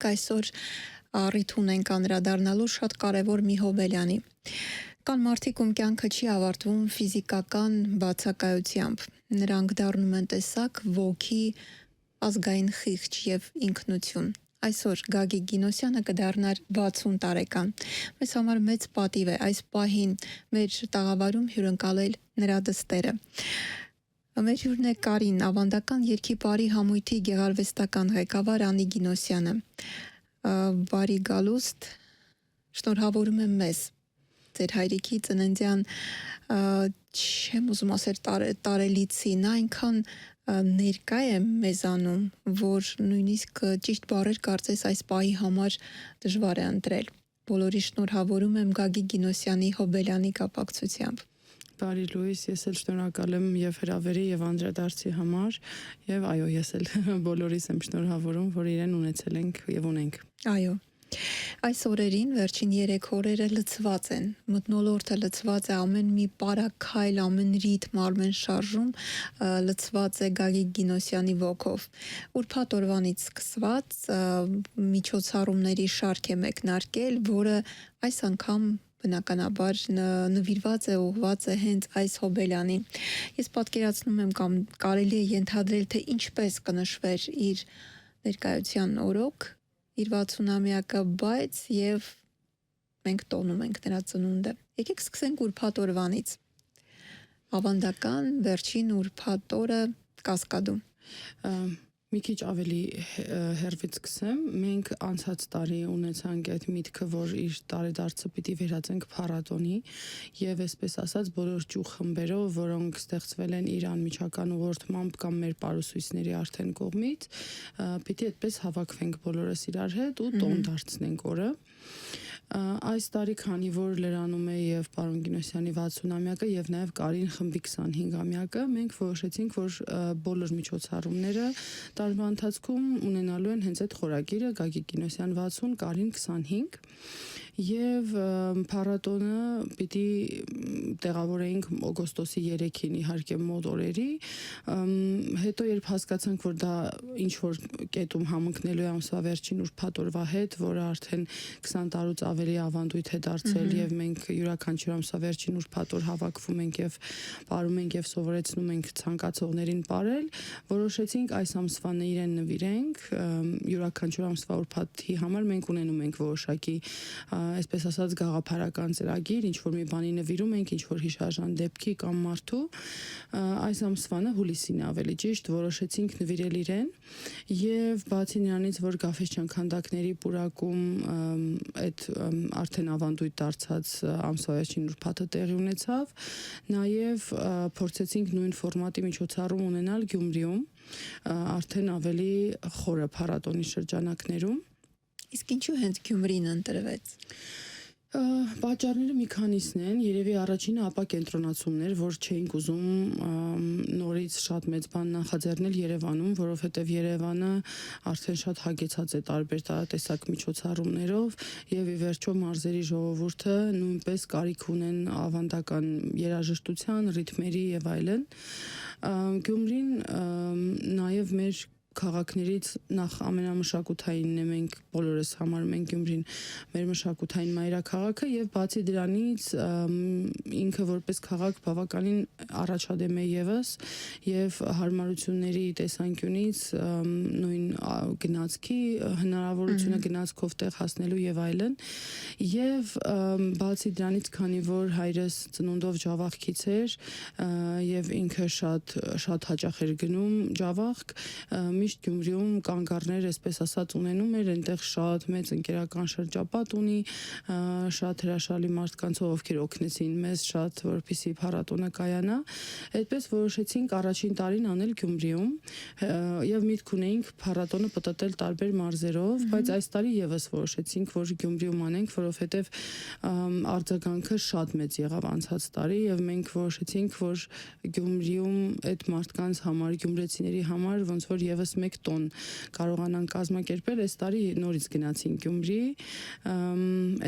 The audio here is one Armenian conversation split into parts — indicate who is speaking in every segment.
Speaker 1: Այսօր առիթ ունենք անդրադառնալու շատ կարևոր մի հոբելյանի։ Կան մարդիկ, ում կյանքը չի ավարտվում ֆիզիկական բացակայությամբ։ Նրանք դառնում են տեսակ ոգի, ազգային խիղճ եւ ինքնություն։ Այսօր Գագիկ Գինոսյանը կդառնար 60 տարեկան։ Մեզ համար մեծ պատիվ է այս պահին մեր տաղավարում հյուրընկալել նրա դստերը։ Մեր հյուրն է Կարին, ավանդական երգի բարի համույթի գեղարվեստական ղեկավար Անի Գինոսյանը։ Բարի գալուստ, շնորհավորում եմ մեզ, ձեր հայրիկի ծննդյան, չեմ ուզում ասել տարելիցին, այնքան ներկա է մեզանում, որ նույնիսկ ճիշտ բառեր կարծես այս պահի համար դժվար է ընտրել։ Բոլորի շնորհավորում եմ Գագիկ Գինոսյանի հոբելյանի կապակցությամբ։
Speaker 2: Բարի Լուիս, ես էլ շնորհակալ եմ եւ հրավերի եւ անդրադարձի համար եւ այո, ես էլ բոլորիս եմ շնորհավորում, որ իրեն ունեցել ենք եւ ունենք։
Speaker 1: Այո։ Այս օրերին վերջին 3 օրերը լցված են, մթնոլորտը լցված է ամեն մի պարագայլ, ամեն ռիթմ, ամեն շարժում լցված է Գագիկ Գինոսյանի ոգով։ Ուրբաթ օրվանից սկսված միջոցառումների շարք է մեկնարկել, որը այս անգամ բնականաբար նվիրված է, ուղղված է հենց այս հոբելյանին։ Ես պատկերացնում եմ կամ կարելի է ենթադրել, թե ինչպես կնշվեր իր ներկայության օրոք, իր 60-ամյակը, բայց եւ մենք տոնում ենք նրա ծնունդը։ Եկեք սկսենք ուրբաթ օրվանից։ Ավանդական վերջին ուրբաթ օրը Կասկադում։
Speaker 2: Մի քիչ ավելի հեռվից սկսեմ, մենք անցած տարի ունեցանք այդ միտքը, որ իր տարեդարձը պիտի վերածենք փառատոնի եւ այսպես ասած բոլոր ճյուղ խմբերով, որոնք ստեղծվել են իր անմիջական ուղղորդմամբ կամ մեր պարուսույցների արդեն կողմից, պիտի այդպես հավաքվենք բոլորս իրար հետ ու տոն դարձնենք օրը։ Այս տարի, քանի որ լրանում է եւ պարոն Գինոսյանի 60-ամյակը եւ նաեւ Կարին խմբի 25-ամյակը, մենք որոշեցինք, որ բոլոր միջոցառումները տարվա ընթացքում ունենալու են հենց այդ խորագիրը Գագիկ Գինոսյան 60, Կարին 25 եւ փառատոնը պիտի տեղավորեինք օգոստոսի 3-ին իհարկե մոտ օրերի, հետո երբ հասկացանք, որ դա ինչ որ կետում համընկնելու է ամսվա վերջին ուրբաթ օրվա հետ, որը արդեն 20 տարուց ավելի ավանդույթ է դարձել եւ մենք յուրաքանչյուր ամսվա վերջին ուրբաթ օր հավաքվում ենք եւ ապարում ենք եւ սովորեցնում ենք ցանկացողներին ապարել, որոշեցինք այս ամսվանը իրեն նվիրենք, յուրաքանչյուր ամսվա ուրբաթի համար մենք ունենում ենք որոշակի, այսպես ասած, գաղափարական ծրագիր, ինչ որ մի բանի նվիրում ենք, ինչ որ հիշարժան դեպքի կամ մարդու, այս ամսվանը հուլիսին ավելի ճիշտ որոշեցինք նվիրել իրեն եւ բացի նրանից, որ Գաֆէսչյան քանդակների պուրակում այդ արդեն ավանդույթ դարձած ամսվա վերջին ուրբաթը տեղի ունեցավ, նաեւ փորձեցինք նույն ֆորմատի միջոցառում ունենալ Գյումրիում, արդեն ավելի խորը փառատոնի շրջանակներում։
Speaker 1: Իսկ ինչու հենց Գյումրին ընտրվեց։
Speaker 2: Պատճառները մի քանիսն են, երևի առաջինը ապա կենտրոնացումներ, որ չէինք ուզում նորից շատ մեծ բան նախաձեռնել Երևանում, որովհետև Երևանը արդեն շատ հագեցած է տարբեր տարատեսակ միջոցառումներով եւ ի վերջո մարզերի ժողովուրդը նույնպես կարիք ունեն ավանդական երաժշտության, ռիթմերի եւ այլն։ Գյումրին նաեւ մեր քաղաքներից նախ ամենամշակութայինն է, մենք բոլորս համարում ենք Գյումրին մեր մշակութային մայրաքաղաքը եւ բացի դրանից ինքը որպես քաղաք բավականին առաջադեմ է եւս եւ հարմարությունների տեսանկյունից նույն գնացքի հնարավորությունը գնացքով տեղ հասնելու եւ այլն եւ բացի դրանից քանի որ հայրս ծնունդով ջավախքից էր եւ ինքը շատ հաճախ էր գնում ջավախք, միշտ Գյումրիում կանգառներ, այսպես ասած, ունենում էր, այնտեղ շատ մեծ ընկերական շրջապատ ունի, շատ հրաշալի մարդկանցով, ովքեր օգնեցին մեզ շատ, որպեսզի փառատոնը կայանա։ Այդպես որոշեցինք առաջին տարին անել Գյումրիում եւ միտք ունեինք փառատոնը պատտել տարբեր մարզերով, բայց այս տարի եւս որոշեցինք, որ Գյումրիում անենք, որովհետեւ արձագանքը շատ մեծ եղավ անցած տարի եւ մենք որոշեցինք, որ Գյումրիում այդ մարդկանց համար, գյումրեցիների համար ոնց որ եւս 1 տոն կարողանան կազմակերպել, այս տարի նորից գնացին Գյումրի,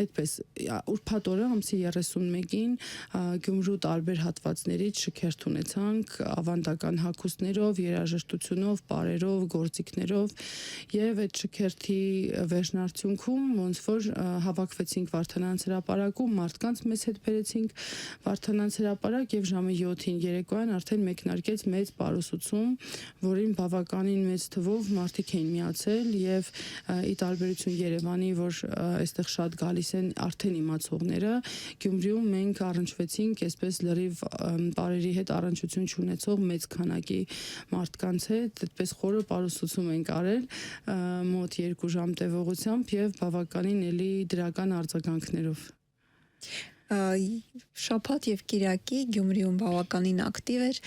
Speaker 2: այդպես ուրբաթ օրը ամսի 31-ին Գյումրու տարբեր հատվածներից շքերթ ունեցանք ավանդական հագուստներով, երաժշտությունով, պարերով, գործիքներով եւ այդ շքերթի վերջնարդյունքում ոնց որ հավաքվեցինք Վարդանանց հրապարակում, մարդկանց մեզ հետ բերեցինք Վարդանանց հրապարակ եւ ժամը 7-ին երեկոյան արդեն մեկնարկեց մեծ պարուսուցում, որին բավականին մեծ թվով մարդիկ էին միացել եւ ի տարբերություն Երևանի, որ այստեղ շատ գալիս են արդեն իմացողները, Գյումրիում մենք առնչվեցինք այսպես լրիվ բարերի հետ առնչություն ունեցող մեծ քանակի մարդկանց հետ, այդպես խորը պարուսուցում ենք արել մոտ 2 ժամ տևողությամբ եւ բավականին էլի դրական արձագանքներով։
Speaker 1: Շաբաթ եւ Կիրակի Գյումրիում բավականին ակտիվ էր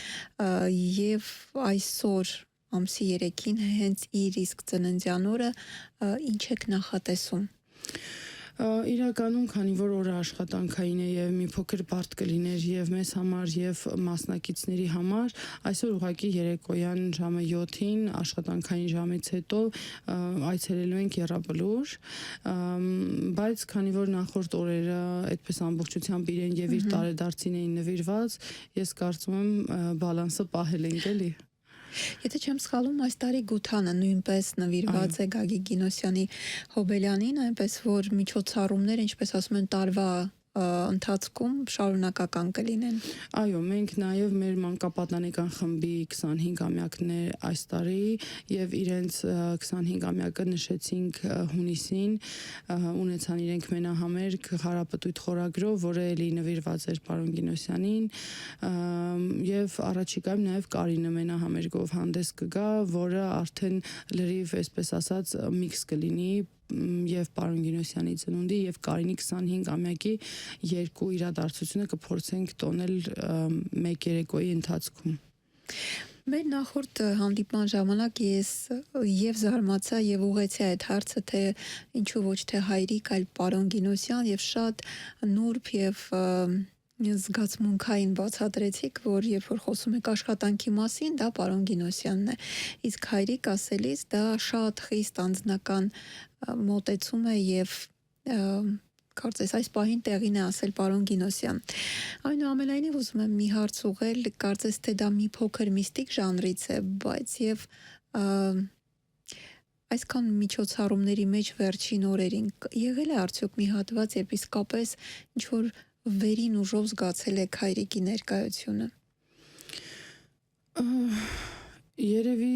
Speaker 1: եւ այսօր ամսի 3-ին հենց իր իսկ ծննդյան օրը ինչ եք նախատեսում։
Speaker 2: Իրականում, քանի որ օրը աշխատանքային է եւ մի փոքր բարդ կլիներ եւ մեզ համար եւ մասնակիցների համար, այսօր ուղղակի երեկոյան ժամը 7-ին աշխատանքային ժամից հետո այցելելու ենք Եռաբլուր, բայց քանի որ նախորդ օրերը այդպես ամբողջությամբ իրեն եւ իր տարեդարձին էին նվիրված, ես կարծում եմ բալանսը պահել ենք էլի։
Speaker 1: Եթե չեմ սխալվում, այս տարի Գութանը նույնպես նվիրված է Գագիկ Գինոսյանի Հոբելյանին, այնպես որ միջոցառումներ, ինչպես ասում են, տարվա ընթացքում շարունակական կլինեն։
Speaker 2: Այո, մենք նաև մեր մանկապատանեկան խմբի 25-ամյակն է այս տարի եւ իրենց 25-ամյակը նշեցինք հունիսին, ունեցան իրենք մենահամերգ Հարապտույտ խորագրով, որը էլի նվիրված էր պարոն Գինոսյանին, եւ առաջիկայում նաև Կարինը մենահամերգով հանդես կգա, որը արդեն լրիվ, այսպես ասած, միքս կլինի եւ պարոն Գինոսյանի ծնունդի եւ Կարինի 25-ամյակի երկու իրադարձությունը կփորձենք տոնել մեկ երեկոյի ընթացքում։
Speaker 1: Մեր նախորդ հանդիպման ժամանակ ես եւ զարմացա եւ ուղեցի այդ հարցը, թե ինչու ոչ թե հայրիկ, այլ պարոն Գինոսյան եւ շատ նուրբ եւ զգացմունքային բացատրեցիք, որ երբ որ խոսում եք աշխատանքի մասին, դա պարոն Գինոսյանն է, իսկ հայրիկ ասելիս դա շատ խիստ անձնական մոտեցում է եւ կարծես այս պահին տեղին է ասել պարոն Գինոսյան։ Այնուամենայնիվ ուզում եմ մի հարց ուղղել, կարծես թե դա մի փոքր միստիկ ժանրից է, բայց եւ այսքան միջոցառումների մեջ վերջին օրերին եղել է արդյոք մի հատված, երբ իսկապես ինչ որ վերին ուժով զգացել եք հայրիկի ներկայությունը։
Speaker 2: Երևի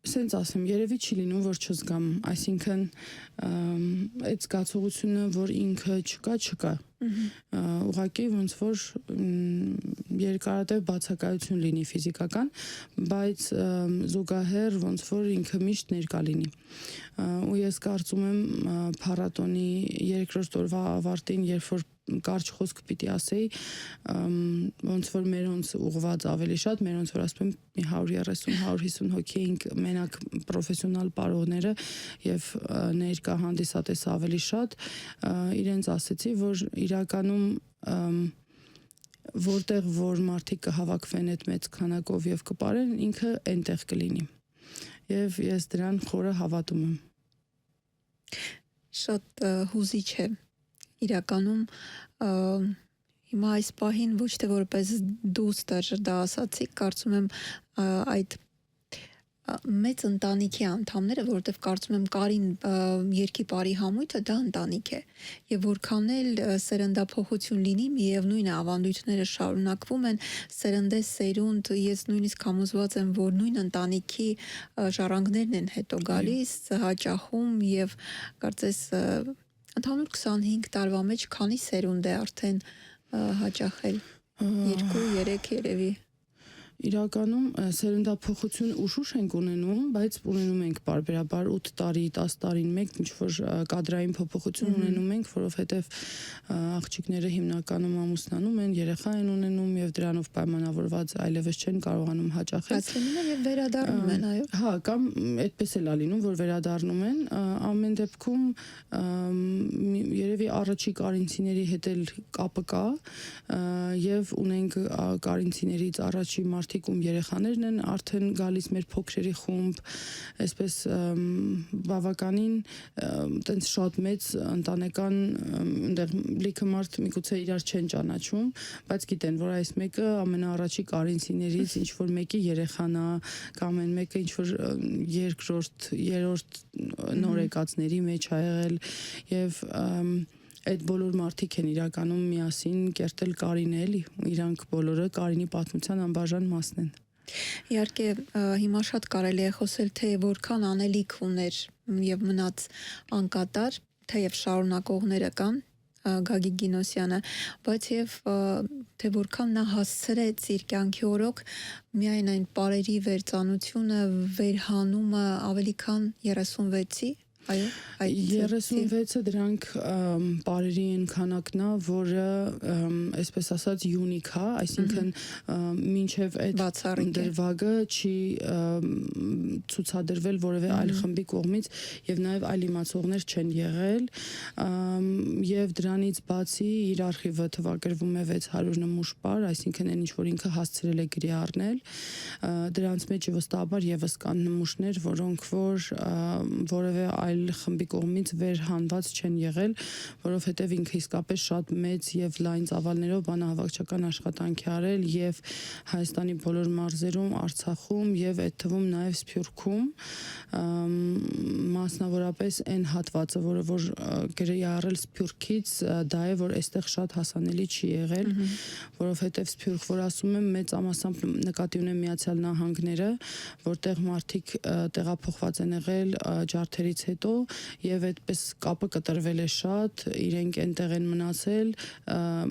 Speaker 2: սենց ասեմ, երևի չի լինում, որ չզգամ, այսինքն այդ զգացողությունը, որ ինքը չկա, ուղղակի ոնց որ երկարատև բացակայություն լինի ֆիզիկական, բայց զուգահեռ ոնց որ ինքը միշտ ներկա լինի։ Ու ես կարծում եմ փառատոնի երկրորդ օրվա ավարտին, երբ որ կարճ խոսք պիտի ասեի, ոնց որ մերոնց ուղված ավելի շատ, մերոնց որ ասում եմ մի 130-150 հոգի էինք մենակ պրոֆեսիոնալ պարողները եւ ներկա հանդիսատես ավելի շատ, իրենց ասեցի, որ իրականում որտեղ որ մարդիկ կհավաքվեն այդ մեծ քանակով եւ կպարեն, ինքը այնտեղ կլինի։ Եվ ես դրան խորը հավատում եմ։
Speaker 1: Շատ հուզիչ է։ Իրականում հիմա այս պահին ոչ թե որպես դուստր դա ասացի, կարծում եմ այդ մեծ ընտանիքի անդամները, որովհետև կարծում եմ Կարին երկի բարի համույթը դա ընտանիք է եւ որքան էլ սերնդափոխություն լինի, միևնույն է ավանդույթները շարունակվում են սերնդես սերունդ, ես նույնիսկ համոզված եմ, որ նույն ընտանիքի ժառանգներն են հետո գալիս, հաճախում եւ կարծես ընդհանուր 25 տարվա մեջ քանի սերունդ է արդեն հաճախել 2-3 երևի։
Speaker 2: Իրականում սերնդափոխություն ուշուշ ենք ունենում, բայց ունենում ենք պարբերաբար 8 տարի, 10 տարին մեկ ինչ-որ կադրային փոփոխություն ունենում ենք, որովհետև աղջիկները հիմնականում ամուսնանում են, երեխա են ունենում եւ դրանով պայմանավորված այլևս չեն կարողանում հաճախել։
Speaker 1: Բայց լինում է եւ վերադառնում են, այո։
Speaker 2: Հա, կամ այդպես էլ է լինում, որ վերադառնում են, ամեն դեպքում երևի առաջի կարինցիների հետ էլ կապը կա եւ ունենք կարինցիներից առաջի մարդիկ ում երեխաներն են արդեն գալիս մեր փոքրերի խումբ, այսպես բավականին տենց շատ մեծ ընտանեկան այնտեղ լիքը մարդ միգուցե իրար չեն ճանաչում, բայց գիտեն, որ այս մեկը ամենաառաջի կարինցիներից ինչ որ մեկի երեխան է կամ այն մեկը ինչ որ երկրորդ, երրորդ նորեկացների մեջ ա եղել եւ այդ բոլոր մարդիկ են իրականում միասին կերտել Կարինը էլի, իրանք բոլորը Կարինի պատմության անբաժան մասն են։
Speaker 1: Իհարկե հիմա շատ կարելի է խոսել, թե որքան անելիք ուներ եւ մնաց անկատար, թեև շարունակողները կան, Գագիկ Գինոսյանը, բայց եւ թե որքան նա հասցրեց իր կյանքի օրոք միայն այն պարերի վերծանությունը, վերհանումը ավելի քան 36-ի, այո,
Speaker 2: 36-ը դրանք պարերի են քանակն է, որը այսպես ասած յունիկ է, այսինքն մինչև այդ դրվագը չի ցուցադրվել որևէ այլ խմբի կողմից եւ նաեւ այլ իմացողներ չեն եղել եւ դրանից բացի իր արխիվը թվագրվում է 600 նմուշ պար, այսինքն այն ինչ որ ինքը հասցրել է գրի առնել, դրանց մեջ վստահաբար եւս կան նմուշներ, որոնք որ որևէ այլ խմբի կողմից վերհանված չեն եղել, որովհետև ինքը իսկապես շատ մեծ եւ լայն ծավալներով բանահավաքչական աշխատանք է արել եւ Հայաստանի բոլոր մարզերում, Արցախում եւ այդ թվում նաեւ Սփյուռքում, մասնավորապես այն հատվածը, որը որ գրի առել Սփյուռքից, դա է որ այստեղ շատ հասանելի չի եղել, որովհետև Սփյուռք, որ ասում եմ, մեծ ամասամբ նկատի ունեմ Միացյալ Նահանգները, որտեղ մարդիկ տեղափոխված են եղել ջարդերից հետո եւ այդպես կապը կտրվել է շատ, իրենք այնտեղ են մնացել,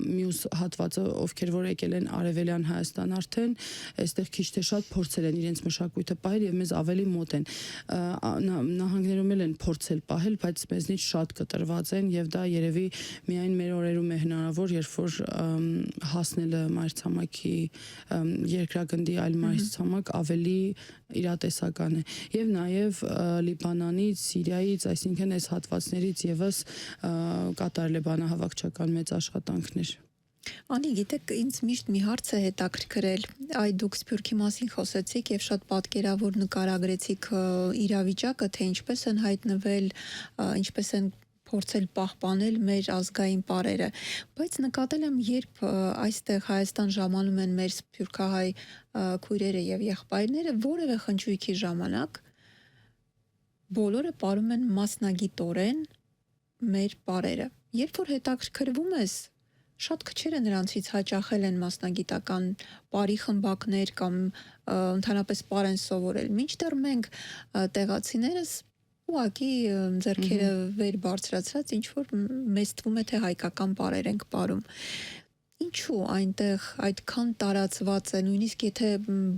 Speaker 2: մյուս հատվածը ովքեր որ եկել են Արևելյան Հայաստան արդեն, այստեղ քիչ թե շատ փորձել են իրենց մշակույթը պահել եւ մեզ ավելի մոտ են։ Նահանգներում էլ են փորձել պահել, բայց մեզնից շատ կտրված են եւ դա երևի միայն մեր օրերում է հնարավոր, երբ որ հասնելը մայրցամաքի երկրագնդի այլ մայրցամաք ավելի իրատեսական է եւ նաեւ Լիբանանից, Սիրիայից, այսինքն այս հատվածներից եւս կատարել է բանահավաքչական մեծ աշխատանքներ։
Speaker 1: Անի, գիտեք, ինձ միշտ մի հարց է հետաքրքրել, այ դուք Սփյուռքի մասին խոսեցիք եւ շատ պատկերավոր նկարագրեցիք իրավիճակը, թե ինչպես են հայտնվել, ինչպես են փորձել պահպանել մեր ազգային պարերը, բայց նկատել եմ, երբ այստեղ Հայաստան ժամանում են մեր սփյուռքահայ քույրերը եւ եղբայրները, որևէ խնջույքի ժամանակ բոլորը պարում են մասնագիտորեն մեր պարերը։ Երբ որ հետաքրքրվում ես, շատ քչերը նրանցից հաճախել են մասնագիտական պարի խմբակներ կամ ընդհանրապես պար են սովորել, մինչդեռ մենք տեղացիներս ուղղակի ձեռքերը վեր բարձրացրած ինչ որ մեզ թվում է թե հայկական պարեր ենք պարում։ Ինչու այնտեղ այդքան տարածված է, նույնիսկ եթե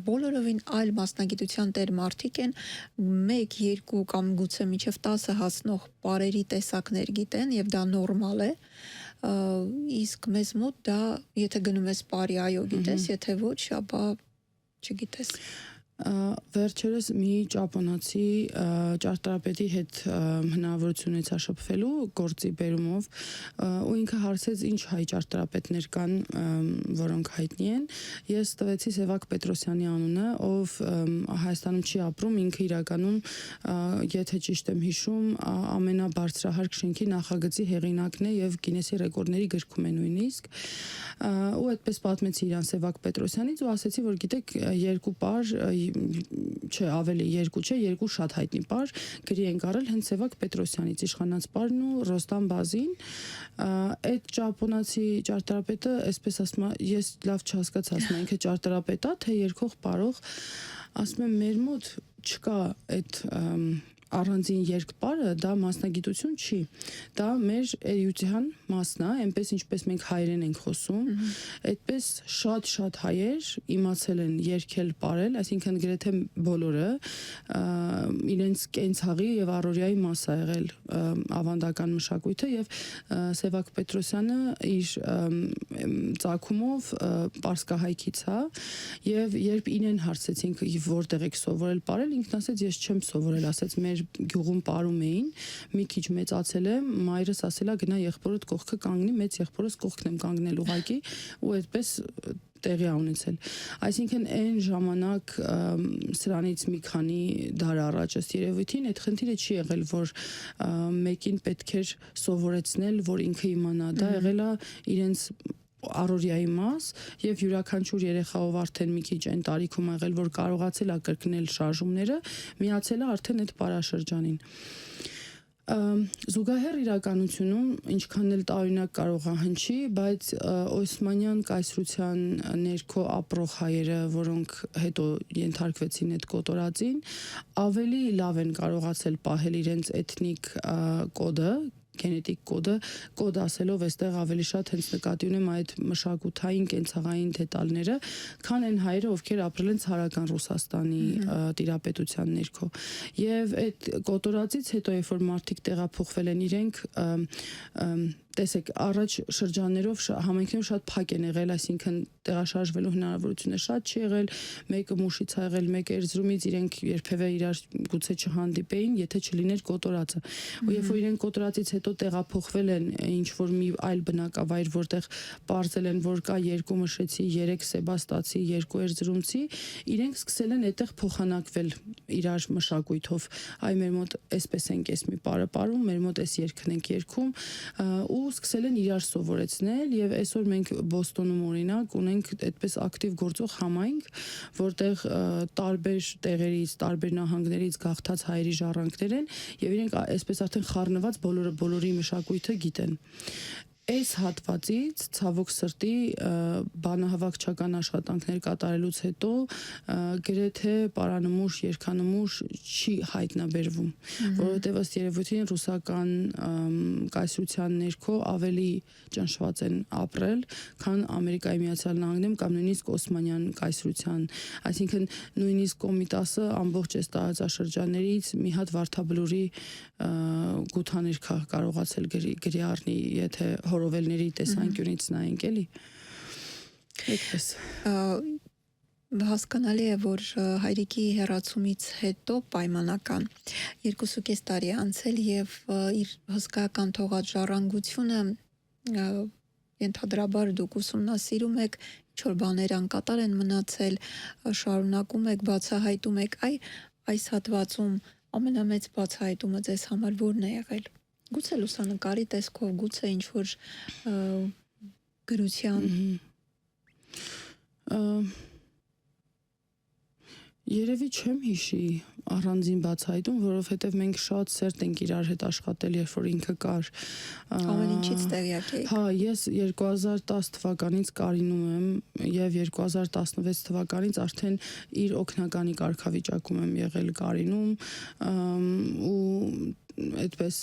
Speaker 1: բոլորովին այլ մասնագիտության տեր մարդիկ են, 1, 2 կամ գուցե մինչև 10 հասնող պարերի տեսակներ գիտեն եւ դա նորմալ է, իսկ մեզ մոտ դա եթե գնում ես պարի, այո գիտես, եթե ոչ, ապա չգիտես։
Speaker 2: Վերջերս մի ճապոնացի ճարտարապետի հետ հնարավորություն ունեցա շփվելու գործի բերումով ու ինքը հարցեց ինչ հայ ճարտարապետներ կան, որոնք հայտնի են։ Ես տվեցի Սևակ Պետրոսյանի անունը, ով Հայաստանում չի ապրում, ինքը իրականում, եթե ճիշտ եմ հիշում, ամենաբարձրահարկ շենքի նախագծի հեղինակն է եւ Գինեսի ռեկորդների գրքում է նույնիսկ։ Ու այդպես պատմեցի իրան Սևակ Պետրոսյանից ու ասեցի, որ գիտեք, երկու պար չէ, ավելի երկու չէ, երկու շատ հայտնի պար գրի ենք առել հենց Սևակ Պետրոսյանից, Իշխանանց պարն ու Ռոստամ Բազին։ Այդ ճապոնացի ճարտարապետը, այսպես ասում է, ես լավ չհասկացա, ասում է, ինքը ճարտարապետ է, թե երկող պարող, ասում եմ, մեր մոտ չկա այդ առանձին երկպարը, դա մասնագիտություն չի, դա մեր էրյուդիան մասն է, այնպես ինչպես մենք հայերեն ենք խոսում, այդպես շատ հայեր իմացել են երգել, պարել, այսինքն գրեթե բոլորը իրենց կենցաղի եւ առօրյայի մաս է եղել ավանդական մշակույթը եւ Սևակ Պետրոսյանը իր ծագումով պարսկահայքից է եւ երբ իրեն հարցեցինք որտեղ եք սովորել պարել, ինքն ասեց ես չեմ սովորել, ասեց մեր գյուղում պարում էին, մի քիչ մեծացել եմ, մայրս ասել է գնա եղբորդ կողքը կանգնի, մեծ եղբորս կողքն եմ կանգնել ուղակի ու այդպես տեղի ա ունեցել։ Այսինքն այն ժամանակ սրանից մի քանի դար առաջ ըստ երևույթին այդ խնդիրը չի եղել, որ մեկին պետք էր սովորեցնել, որ ինքը իմանա, դա եղել է իրենց առօրյայի մաս եւ յուրաքանչյուր երեխայով արդեն մի քիչ այն տարիքում ա եղել, որ կարողացել է կրկնել շարժումները, միացել է արդեն այդ պարաշրջանին։ Զուգահեռ իրականությունում ինչքան էլ տարօրինակ կարող է հնչի, բայց Օսմանյան կայսրության ներքո ապրող հայերը, որոնք հետո ենթարկվեցին այդ կոտորածին, ավելի լավ են կարողացել պահել իրենց էթնիկ կոդը, գենետիկ կոդ ասելով այստեղ ավելի շատ հենց նկատի ունեմ այդ մշակութային կենցաղային դետալները, քան այն հայերը, ովքեր ապրել են Ցարական Ռուսաստանի տիրապետության ներքո։ Եվ այդ կոտորածից հետո, երբ որ մարդիկ տեղափոխվել են, իրենք տեսեք, առաջ շրջաններով համայնքներում շատ փակ են եղել, այսինքն տեղաշարժվելու հնարավորությունը շատ չի եղել, մեկը Մուշից ա եղել, մեկը Էրզրումից, իրենք երբևէ իրար գուցե չհանդիպեին, եթե չլիներ կոտորածը։ Ու երբ որ իրենք կոտորածից հետո տեղափոխվել են ինչ որ մի այլ բնակավայր, որտեղ պարզել են, որ կա 2 մշեցի, 3 սեբաստացի, 2 էրզրումցի, իրենք սկսել են այդտեղ փոխանակվել իրար մշակույթով։ Այ մեր մոտ այսպես ենք էս մի պարը ապարում, մեր մոտ էս երգն ենք երգում, ու սկսել են իրար սովորեցնել եւ այսօր մենք Բոստոնում օրինակ ունենք այդպես ակտիվ գործող համայնք, որտեղ տարբեր տեղերից, տարբեր նահանգներից գաղթած հայերի ժառանգներ են եւ իրենք այսպես արդեն խառնված բոլորի մշակույթը գիտեն։ Այս հատվածից ցավոք սրտի բանահավաքչական աշխատանքներ կատարելուց հետո գրեթե պարանմուշ, երգանմուշ չի հայտնաբերվում, որովհետև ըստ երևույթին ռուսական կայսրության ներքո ավելի ճնշված են ապրել, քան Ամերիկայի Միացյալ Նահանգներում կամ նույնիսկ Օսմանյան կայսրության, այսինքն նույնիսկ Կոմիտասը ամբողջ այս տարածաշրջաններից մի հատ Վարդաբլուրի գութաներ կարողացել գրի առնի, եթե հորովելների տեսանկյունից նայենք էլի։ Այդպես։
Speaker 1: Հասկանալի է, որ հայրիկի հեռացումից հետո պայմանական 2.5 տարի անցել եւ իր հսկայական թողած ժառանգությունը ենթադրաբար դուք ուսումնասիրում եք, ինչ-որ բաներ անկատար են մնացել, շարունակում եք, բացահայտում եք, այս հատվածում ամենամեծ բացահայտումը ձեզ համար որն է եղել։ Գուցե լուսանկարի տեսքով, գուցե ինչ-որ գրության։
Speaker 2: Երևի չեմ հիշի առանձին բացահայտում, որովհետև մենք շատ սերտ ենք իրար հետ աշխատել, երբ որ ինքը կար։
Speaker 1: Ամեն ինչից տեղյակ եք։
Speaker 2: Հա, ես 2010 թվականից կարինում եմ եւ 2016 թվականից արդեն իր օգնականի կարգավիճակում եմ եղել կարինում ու այդպես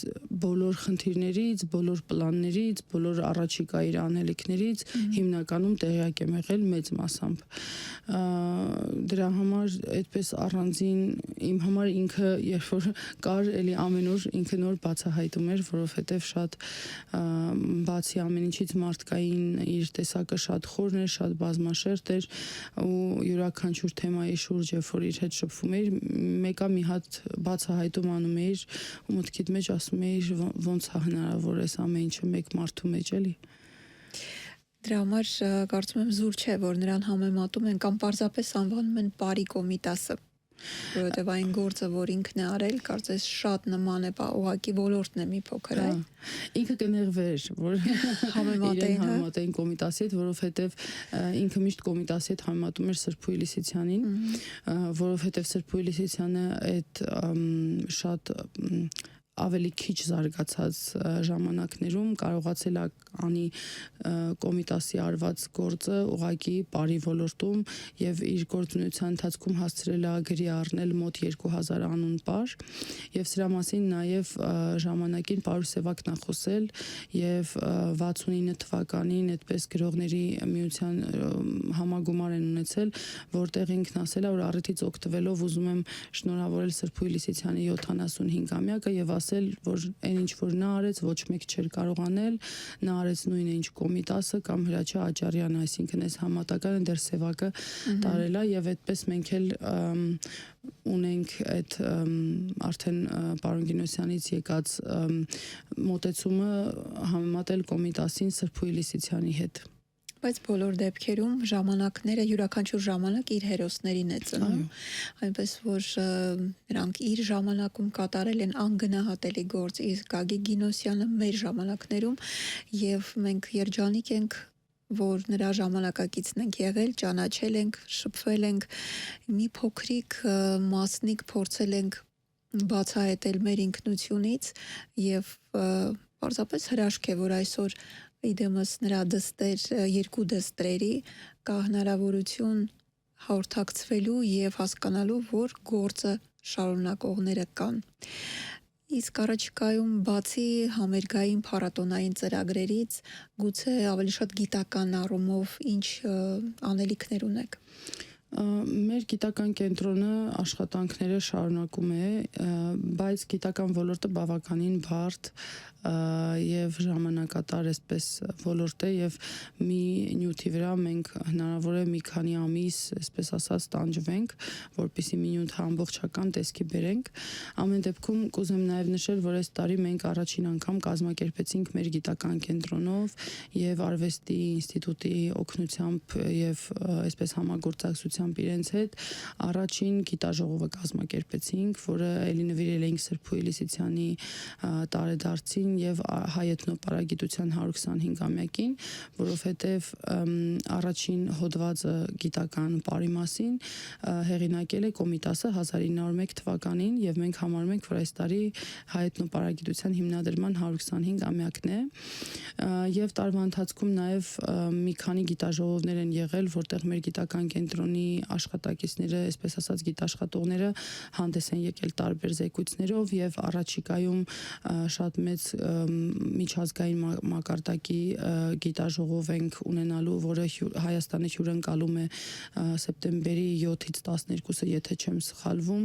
Speaker 2: բոլոր խնդիրներից, բոլոր պլաններից, բոլոր առաջիկա իր անելիքներից հիմնականում տեղյակ եմ եղել մեծ մասամբ։ Դրա համար այդպես առանձին իմ համար ինքը երբ որ կար էլի ամեն օր ինքը նոր բացահայտում էր, որովհետև շատ բացի ամեն ինչից մարդկային իր տեսակը շատ խորն էր, շատ բազմաշերտ էր ու յուրաքանչյուր թեմայի շուրջ երբ որ իր հետ շփվում էր, մեկը մի հատ բացահայտում անում էր ու մտքիդ մեջ ասում էիր ոնց է հնարավոր այս ամեն ինչը մեկ մարդու մեջ էլի։
Speaker 1: Դրա համար կարծում եմ զուր չէ, որ նրան համեմատում են կամ պարզապես անվանում են Պարի Կոմիտասը, որովհետև այն գործը, որ ինքն է արել, կարծես շատ նման է, ուղղակի ոլորտն է մի փոքր, այ։
Speaker 2: Ինքը կներվեր, որ համեմատեին Կոմիտասի հետ, որովհետև ինքը միշտ Կոմիտասի հետ համեմատում էր Սրբու Իլիսիցյանին, որովհետև Սրբու Իլիսիցյանը այդ շատ ավելի քիչ զարգացած ժամանակներում կարողացել է անի Կոմիտասի արված գործը ուղղակի Պարի ոլորտում եւ իր գործունեության ընթացքում հասցրել է գրի առնել մոտ 2000 անուն պար եւ սրա մասին նաեւ ժամանակին Պարուս Սևակն է խոսել եւ 69 թվականին այդպես գրողների միության համագումար են ունեցել, որտեղ ինքն ասել է, որ առիթից օգտվելով ուզում եմ շնորհավորել Սրբու Իլիսիցյանի 75-ամյակը եւ ասել, որ այն ինչ որ նա արեց, ոչ մեկ չէր կարող անել, նա արեց նույնը ինչ Կոմիտասը կամ Հրաչյա Աճարյանը, այսինքն այս համատակարը դեռ Սևակը տարել է եւ այդպես մենք էլ ունենք այդ արդեն պարոն Գինոսյանից եկած մոտեցումը համեմատել Կոմիտասին Սրբու Իլիսիցյանի հետ։
Speaker 1: Բայց բոլոր դեպքերում ժամանակները յուրաքանչյուր ժամանակ իր հերոսներին է ծնում, այնպես որ նրանք իր ժամանակում կատարել են անգնահատելի գործ, իսկ Գագիկ Գինոսյանը մեր ժամանակներում, եւ մենք երջանիկ ենք, որ նրա ժամանակակիցն ենք եղել, ճանաչել ենք, շփվել ենք, մի փոքրիկ մասնիկ փորձել ենք բացահայտել մեր ինքնությունից եւ պարզապես հրաշք է, որ այսօր իդեմս նրա երկու դստրերի կա հնարավորություն հաղորդակցվելու եւ հասկանալու, որ գործը շարունակողները կան։ Իսկ առաջիկայում բացի համերգային փառատոնային ծրագրերից, գուցե ավելի շատ գիտական առումով ինչ անելիքներ ունեք։
Speaker 2: Մեր գիտական կենտրոնը աշխատանքները շարունակում է, բայց գիտական ոլորտը բավականին բարդ եւ ժամանակատար այսպես ոլորտ է եւ մի նյութի վրա մենք հնարավոր է մի քանի ամիս, այսպես ասած, տանջվենք, որպեսզի մի նյութ ամբողջական տեսքի բերենք։ Ամեն դեպքում կուզեմ նաեւ նշել, որ այս տարի մենք առաջին անգամ կազմակերպեցինք մեր գիտական կենտրոնով եւ Արվեստի ինստիտուտի օգնությամբ եւ այսպես համագործակցությամբ իրենց հետ առաջին գիտաժողովը կազմակերպեցինք, որը էլի նվիրել էինք Սրբուհի Լիսիցյանի տարեդարձին եւ հայ էթնոպարագիտության 125-ամյակին, որովհետեւ առաջին հոդվածը գիտական բարի մասին հեղինակել է Կոմիտասը 1901 թվականին եւ մենք համարում ենք, որ այս տարի հայ էթնոպարագիտության հիմնադրման 125-ամյակն է եւ տարվա ընթացքում նաեւ մի քանի գիտաժողովներ են եղել, որտեղ մեր գիտական կենտրոնի աշխատակիցները, այսպես ասած գիտաշխատողները հանդես են եկել տարբեր զեկույցներով եւ առաջիկայում շատ մեծ միջազգային մակարդակի գիտաժողով ենք ունենալու, որը Հայաստանի հյուրընկալում է սեպտեմբերի 7-ից 12-ը, եթե չեմ սխալվում,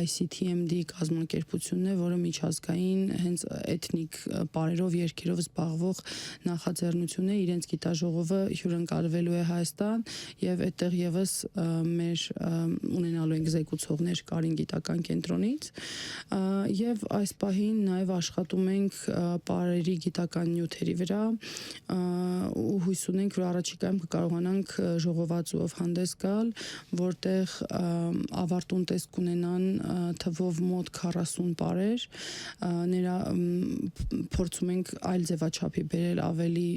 Speaker 2: ICTMD կազմակերպությունն է, որը միջազգային հենց էթնիկ պարերով, երգերով զբաղվող նախաձեռնություն է, իրենց գիտաժողովը հյուրընկալվելու է Հայաստան եւ այդտեղ եւս մեր ունենալու ենք զեկուցողներ Կարին գիտական կենտրոնից եւ այս պահին նաեւ աշխատում ենք պարերի գիտական նյութերի վրա ու հույս ունենք, որ առաջիկայում կկարողանանք ժողովածուով հանդես գալ, որտեղ ավարտուն տեսք ունենան թվով մոտ 40 պարեր, նրա փորձում ենք այլ ձևաչափի բերել, ավելի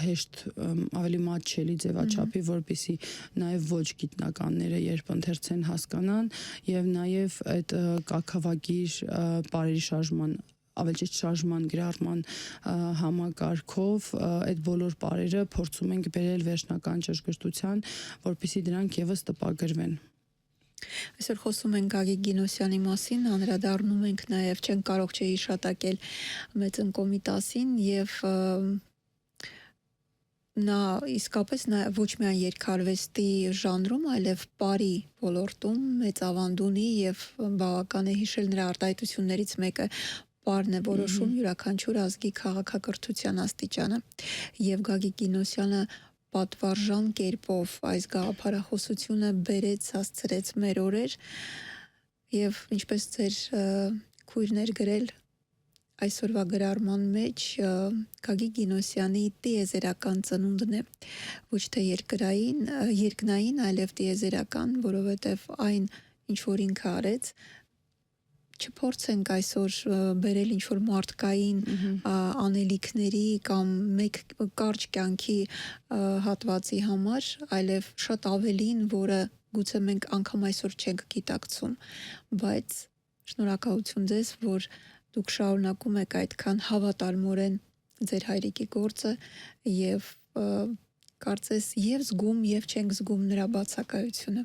Speaker 2: հեշտ, ավելի մատչելի ձևաչափի, որպեսզի նաև ոչ գիտնականները երբ ընթերցեն հասկանան եւ նաև այդ կաքավագիր պարերի շարժման ավելի ճիշտ շարժման գրառման համակարգով այդ բոլոր պարերը փորձում ենք բերել վերջնական ճշգրտության, որպեսզի դրանք եւս տպագրվեն։
Speaker 1: Այսօր խոսում ենք Գագիկ Գինոսյանի մասին, անդրադառնում ենք նաև չենք կարող չհիշատակել Մեծն Կոմիտասին եւ նա իսկապես ոչ միայն երգարվեստի ժանրում, այլև պարի ոլորտում մեծ ավանդ ունի եւ բավական է հիշել նրա արտահայտություններից մեկը պարն է որոշում յուրաքանչյուր ազգի քաղաքակրթության աստիճանը եւ Գագիկ Գինոսյանը պատվարժան կերպով այս գաղափարախոսությունը բերեց, հասցրեց մեր օրեր եւ ինչպես ձեր քույրներ գրել այսօրվա գրառման մեջ Գագիկ Գինոսյանի տիեզերական ծնունդն է, ոչ թե երկնային, այլև տիեզերական, որովհետև այն ինչ որ ինքը արեց, չփորձենք այսօր բերել ինչ որ մարդկային անելիքների կամ մեկ կարճ կյանքի հատվածի համար, այլև շատ ավելին, որը գուցե մենք անգամ այսօր չենք գիտակցում, բայց շնորհակալություն ձեզ, որ դուք շարունակում եք այդքան հավատարմորեն ձեր հայրիկի գործը եւ կարծես եւ զգում եւ չենք զգում նրա բացակայությունը։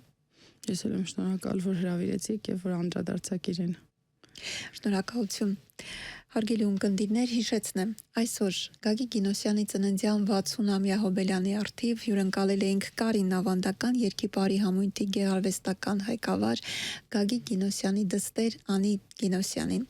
Speaker 2: Ես էլ եմ շնորհակալ, որ հրավիրեցիք եւ որ անդրադարձաք իրեն։
Speaker 1: Շնորհակալություն։ Հարգելի ունկնդիրներ, հիշեցնեմ, այսօր Գագիկ Գինոսյանի ծննդյան 60-ամյա հոբելյանի առթիվ հյուրընկալել էինք Կարին ավանդական երգի պարի համույթի գեղարվեստական հայկավար Գագիկ Գինոսյանի դստեր Անի Գինոսյանին։